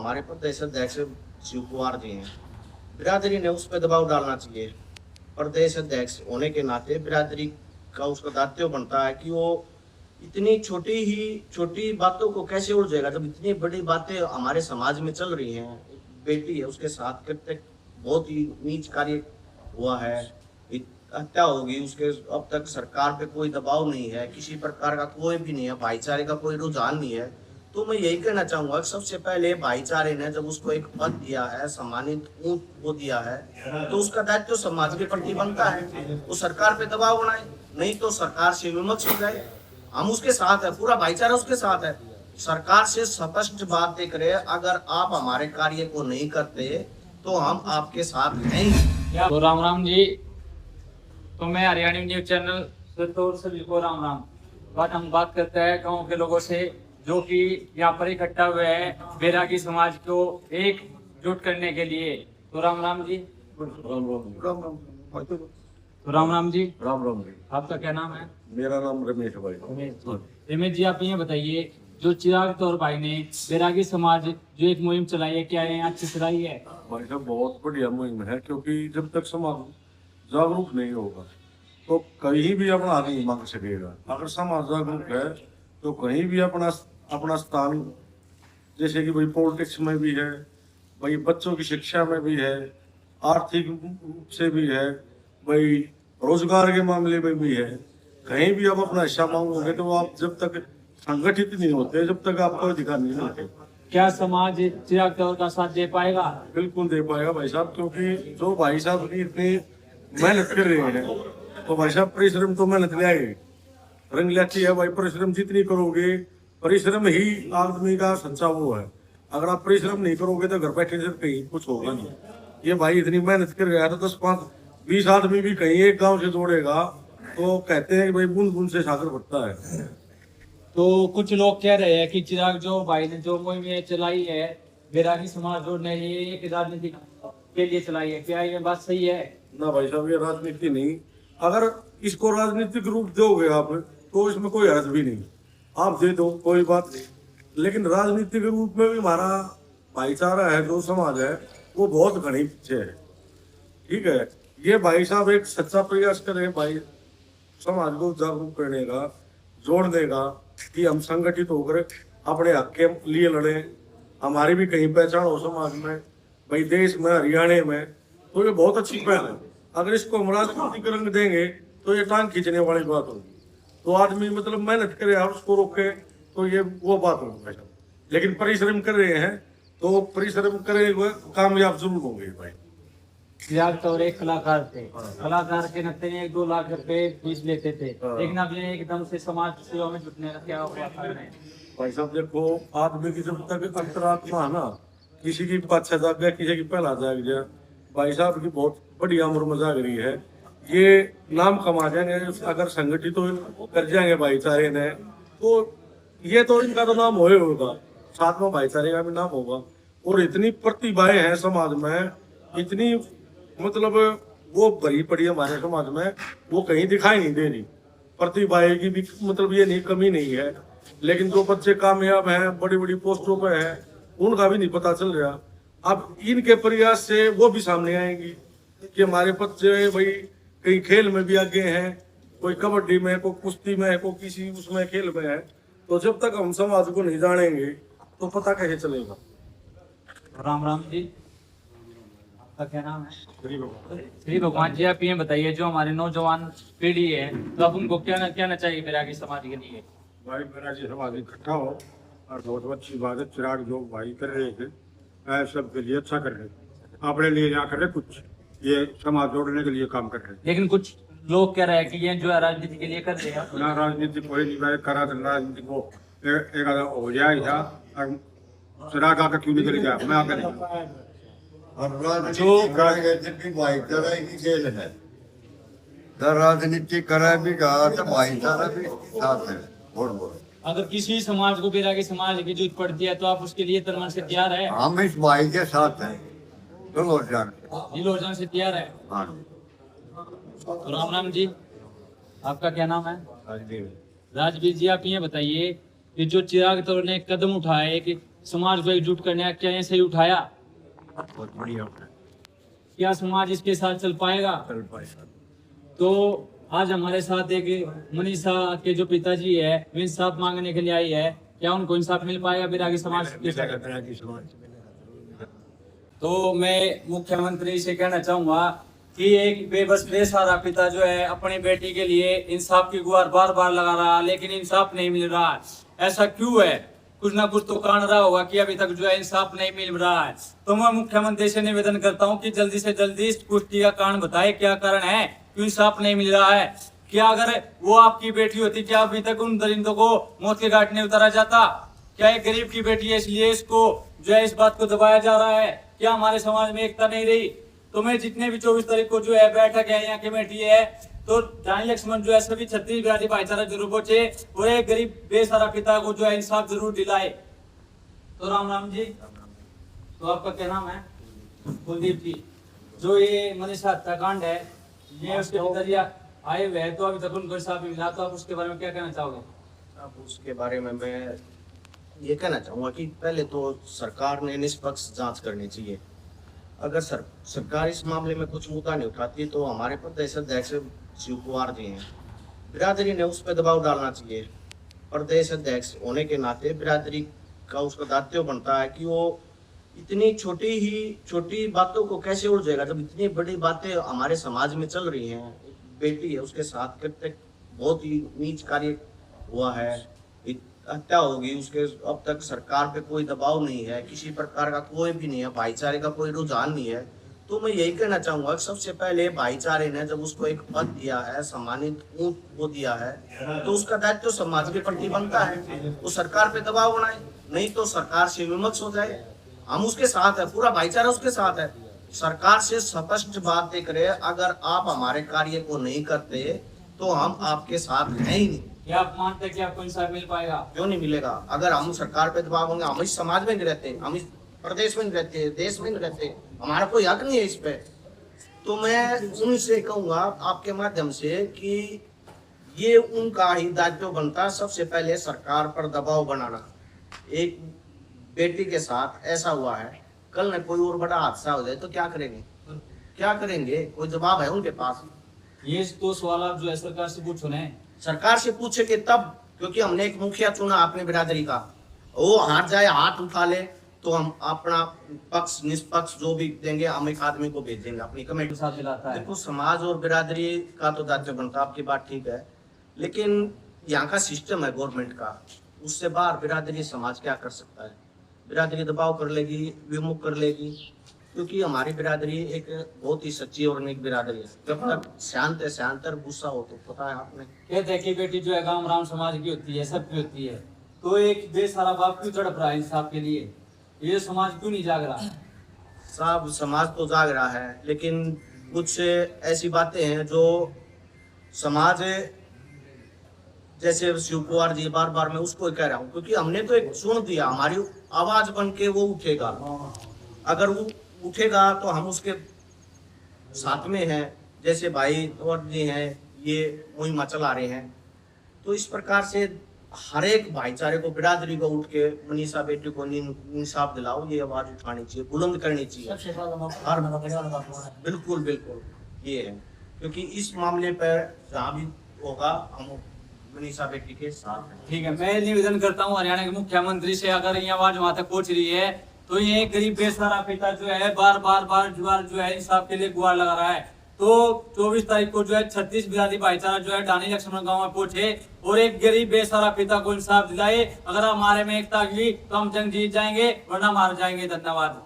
हमारे प्रदेश अध्यक्ष शिव कुमार जी हैं, बिरादरी ने उस पर दबाव डालना चाहिए। प्रदेश अध्यक्ष होने के नाते बिरादरी का उसका दायित्व बनता है कि वो इतनी छोटी बातों को कैसे उलझेगा, जब इतनी बड़ी बातें हमारे समाज में चल रही हैं। बेटी है, उसके साथ कृत्य बहुत ही नीच कार्य हुआ है, हत्या होगी उसके। अब तक सरकार पे कोई दबाव नहीं है, किसी प्रकार का कोई भी नहीं है, भाईचारे का कोई रुझान नहीं है। तो मैं यही कहना चाहूंगा कि सबसे पहले भाईचारे ने जब उसको एक पद दिया है, सम्मानित ऊंट को दिया है, तो उसका दायित्व समाज के प्रति बनता है। वो सरकार पे दबाव बनाए, नहीं तो सरकार से विमुख हो जाए। हम उसके साथ है, पूरा भाईचारा उसके साथ है। सरकार से स्पष्ट बात देख रहे, अगर आप हमारे कार्य को नहीं करते तो हम आपके साथ नहीं। तो राम जी, तो मैं हरियाणा न्यूज चैनल से तौर सभी को राम। हम बात करते हैं गाँव के लोगों से जो कि यहाँ पर इकट्ठा हुए हैं बैरागी समाज को एकजुट करने के लिए। तो राम जी। तो राम जी। आपका क्या नाम है? मेरा नाम रमेश भाई। रमेश जी, आप ये बताइए, जो चिराग तौर भाई ने बैरागी समाज जो एक मुहिम चलाई है, क्या है अच्छी चलाई है? भाई साहब बहुत बढ़िया मुहिम है, क्योंकि जब तक समाज जागरूक नहीं होगा तो कहीं भी अपना नहीं मांग सकेगा। अगर समाज जागरूक है तो कहीं भी अपना स्थान, जैसे कि भाई पॉलिटिक्स में भी है, भाई बच्चों की शिक्षा में भी है, आर्थिक रूप से भी है, भाई रोजगार के मामले में भी है। कहीं भी आप अपना हिस्सा मांगोगे तो आप जब तक संगठित नहीं होते, जब तक आपको अधिकार नहीं मिलते। क्या समाज चिराग तौर का साथ दे पाएगा? बिल्कुल दे पाएगा भाई साहब, क्योंकि जो भाई साहब की इतनी मेहनत कर रहे हैं तो भाई साहब परिश्रम तो मेहनत ले आए, रंग लाती है भाई। परिश्रम जितनी करोगे, परिश्रम ही आदमी का सच्चा वो है। अगर आप परिश्रम नहीं करोगे तो घर बैठे से कहीं कुछ होगा नहीं। ये भाई इतनी मेहनत कर रहा है तो 10-5-20 आदमी भी कहीं एक गांव से जोड़ेगा तो कहते हैं कि भाई बूंद बूंद से सागर बढ़ता है। तो कुछ लोग कह रहे हैं कि चिराग जो भाई ने जो मुहिम चलाई है बैरागी समाज जोड़ने के लिए, एक राजनीति के लिए चलाई है, क्या ये बात सही है? ना भाई साहब, ये राजनीति नहीं। अगर इसको राजनीतिक रूप दोगे आप तो इसमें कोई हर्ज भी नहीं, आप दे दो कोई बात नहीं। लेकिन राजनीतिक रूप में भी हमारा भाईचारा है, जो समाज है वो बहुत घनी पीछे है। ठीक है, ये भाई साहब एक सच्चा प्रयास करें भाई समाज को जागरूक करने का, जोड़ने का, कि हम संगठित होकर अपने हक के लिए लड़े, हमारी भी कहीं पहचान हो समाज में, भाई देश में, हरियाणा में। तो ये बहुत अच्छी पहल है। अगर इसको हम राजनीतिक रंग देंगे तो ये टांग खींचने वाली बात होगी। तो आदमी मतलब मेहनत करे और उसको रोके तो ये वो बात होगी भाई। लेकिन परिश्रम कर रहे हैं तो परिश्रम करेंगे, कामयाब जरूर होंगे भाई। चिराग तौर एक कलाकार थे, कलाकार के नाते 1-2 लाख रुपए फीस लेते थे, लेकिन अब ये एकदम से समाज सेवा में जुटने का क्या हुआ कारण है? भाई साहब देखो, आदमी की जब तक अंतरात्मा है ना, किसी की पाछा जाग गया, किसी की पहला जाग गया। भाई साहब की बहुत बड़ी उम्र में जाग रही है, ये नाम कमा जाएंगे अगर संगठित तो कर जाएंगे भाईचारे ने, तो ये तो इनका तो नाम होगा, साथ में भाईचारे का भी नाम होगा। और इतनी प्रतिभाएं हैं समाज में, इतनी मतलब वो भरी पड़ी हमारे समाज में, वो कहीं दिखाई नहीं दे रही। प्रतिभाएं की भी मतलब ये नहीं कमी नहीं है, लेकिन जो बच्चे कामयाब हैं, बड़ी बड़ी पोस्टों पे हैं, उनका भी नहीं पता चल रहा। अब इनके प्रयास से वो भी सामने आएंगी कि हमारे बच्चे भाई कहीं खेल में भी आगे हैं, कोई कबड्डी में, कोई कुश्ती में, कोई किसी उसमें खेल में है। तो जब तक हम समाज को नहीं जानेंगे तो पता कैसे चलेगा। राम जी, आपका क्या नाम है? श्री भगवान जी, आप ये बताइए, जो हमारे नौजवान पीढ़ी है तो अब उनको क्या कहना चाहिए बैरागी समाज के लिए? भाई बैरागी समाज इकट्ठा हो और बहुत अच्छी बात है। चिराग जो भाई कर रहे थे सबके लिए अच्छा कर रहे, अपने लिए ना कर रहे, कुछ ये समाज जोड़ने के लिए काम कर रहे। लेकिन कुछ लोग कह रहे हैं कि ये जो है राजनीति के लिए कर रहे हैं। ना राजनीति कोई नहीं भाई करा, तो राजनीति को एक हो जाए और चिराग आकर क्यों निकल गया, मैं आकर नहीं। भाईचारा की खेल है, राजनीति करे भी कहा तो भाईचारा भी साथ है। अगर किसी समाज को बैरागी समाज की जरूरत पड़ती है तो आप उसके लिए तन मन से तैयार है? हम इस भाई के साथ हैं, दिल से तैयार है। तो राम जी, आपका क्या नाम है? राजवीर जी, आप ये बताइए कि जो चिराग तौर ने कदम उठाए कि समाज को एकजुट करने का क्या ये सही उठाया? बहुत बढ़िया होता है, क्या समाज इसके साथ चल पाएगा? चल पाएगा। तो आज हमारे साथ एक मनीषा के जो पिताजी है वो इंसाफ मांगने के लिए आई है, क्या उनको इंसाफ मिल पाएगा बैरागी समाज के साथ? मिलेगा बैरागी समाज से मिलेगा। तो मैं मुख्यमंत्री से कहना चाहूंगा कि एक बेबस बेसहारा पिता जो है अपनी बेटी के लिए इंसाफ की गुहार बार बार लगा रहा लेकिन इंसाफ नहीं मिल रहा। ऐसा क्यों है? कुछ ना कुछ तो कारण रहा होगा कि अभी तक जो है इंसाफ नहीं मिल रहा है। तो मैं मुख्यमंत्री से निवेदन करता हूं कि जल्दी से जल्दी इस पुष्टि का कारण बताए, क्या कारण है क्यों इंसाफ नहीं मिल रहा है। क्या अगर वो आपकी बेटी होती, क्या अभी तक उन दरिंदों को मौत के घाट नहीं उतारा जाता? क्या एक गरीब की बेटी है इसलिए इसको जो है इस बात को दबाया जा रहा है? क्या हमारे समाज में एकता नहीं रही? तो मैं जितने भी 24 तारीख को जो है बैठक है यहाँ कमेटी है, तो रानी लक्ष्मण जो है सभी 36 बिरादरी भाईचारा जरूर पहुंचे और एक गरीब बेसहारा पिता को जो है इंसाफ जरूर दिलाए। तो राम राम जी। तो आपका क्या नाम है? कुलदीप जी। जो ये मनीषा हत्याकांड है, ये उसके पिताजी आए हुए हैं, तो अभी तक उनको इंसाफ मिला, तो आप उसके बारे में क्या कहना चाहोगे? अब उसके बारे में मैं ये कहना चाहूँगा कि पहले तो सरकार ने निष्पक्ष जांच करनी चाहिए। अगर सरकार इस मामले में कुछ मुद्दा नहीं उठाती तो हमारे प्रदेश अध्यक्ष शिव कुमार जी हैं, बिरादरी ने उस पर दबाव डालना चाहिए। प्रदेश अध्यक्ष होने के नाते बिरादरी का उसका दायित्व बनता है कि वो इतनी छोटी बातों को कैसे उलझेगा, जब इतनी बड़ी बातें हमारे समाज में चल रही हैं। एक बेटी है, उसके साथ कितने बहुत ही नीच कार्य हुआ है, हत्या होगी उसके, अब तक सरकार पे कोई दबाव नहीं है, किसी प्रकार का कोई भी नहीं है, भाईचारे का कोई रुझान नहीं है। तो मैं यही कहना चाहूंगा कि सबसे पहले भाईचारे ने जब उसको एक पद दिया है, सम्मानित ऊंट वो दिया है, तो उसका दायित्व समाज के प्रति बनता है। वो सरकार पे दबाव बनाए, नहीं तो सरकार से विमर्श हो जाए। हम उसके साथ है, पूरा भाईचारा उसके साथ है। सरकार से स्पष्ट बात करे, अगर आप हमारे कार्य को नहीं करते तो हम आपके साथ हैं ही नहीं। क्या आप मानते हैं कि आपको इंसाफ मिल पाएगा? क्यों नहीं मिलेगा? अगर हम सरकार पे दबाव होंगे, हम इस समाज में नहीं रहते, हम इस प्रदेश में नहीं रहते, देश में नहीं रहते, हमारा कोई हक नहीं है इस पे। तो मैं उनसे कहूंगा आपके माध्यम से कि ये उनका ही दायित्व बनता है, सबसे पहले सरकार पर दबाव बनाना। एक बेटी के साथ ऐसा हुआ है, कल न कोई और बड़ा हादसा हो जाए तो क्या करेंगे? क्या करेंगे? कोई जवाब है उनके पास? ये तो सवाल आप जो है सरकार से पूछो ना। सरकार से पूछेंगे तब, क्योंकि हमने एक मुखिया चुना अपने बिरादरी का, वो हार जाए हाथ उठा ले तो हम अपना पक्ष निष्पक्ष जो भी देंगे हम एक आदमी को भेज देंगे अपनी कमेटी। साथ दिलाता है। देखो समाज और बिरादरी का तो दायित्व बनता है, आपकी बात ठीक है, लेकिन यहाँ का सिस्टम है गवर्नमेंट का, उससे बाहर बिरादरी समाज क्या कर सकता है? बिरादरी दबाव कर लेगी, विमुख कर लेगी, क्योंकि हमारी बिरादरी एक बहुत ही सच्ची और नेक बिरादरी है। जब तक शांत है, शांत और गुस्सा हो तो पता है आपने। कहते हैं कि बेटी जो है गांव राम समाज की होती है, सबकी होती है, तो एक बेसहारा बाप क्यों तड़प रहा है इंसाफ के लिए? ये समाज क्यों नहीं जाग रहा? साहब समाज तो जाग रहा है, लेकिन कुछ ऐसी बातें हैं जो समाज, जैसे शिव कुमार जी, बार बार मैं उसको कह रहा हूँ, क्योंकि हमने तो एक सुन दिया, हमारी आवाज बन के वो उठेगा। अगर वो उठेगा तो हम उसके साथ में हैं, जैसे भाई और जी हैं, ये मुहिम चला रहे हैं। तो इस प्रकार से हर एक भाईचारे को, बिरादरी को उठ के मनीषा बेटी को इंसाफ दिलाओ, ये आवाज उठानी चाहिए, बुलंद करनी चाहिए। बिल्कुल बिल्कुल ये है, क्योंकि इस मामले पर जहाँ भी होगा हम मनीषा बेटी के साथ हैं। ठीक है, मैं निवेदन करता हूँ हरियाणा के मुख्यमंत्री से, अगर ये आवाज वहां तक पहुंच रही है तो ये गरीब बेसहारा पिता जो है बार जो है इंसाफ के लिए गुहार लगा रहा है। तो 24 तारीख को जो है 36 बिरादरी भाईचारा जो है डानी लक्ष्मण गांव में पहुंचे और एक गरीब बेसहारा पिता को इंसाफ दिलाए। अगर हमारे में एकता की तो हम जंग जीत जाएंगे, वरना मार जाएंगे। धन्यवाद।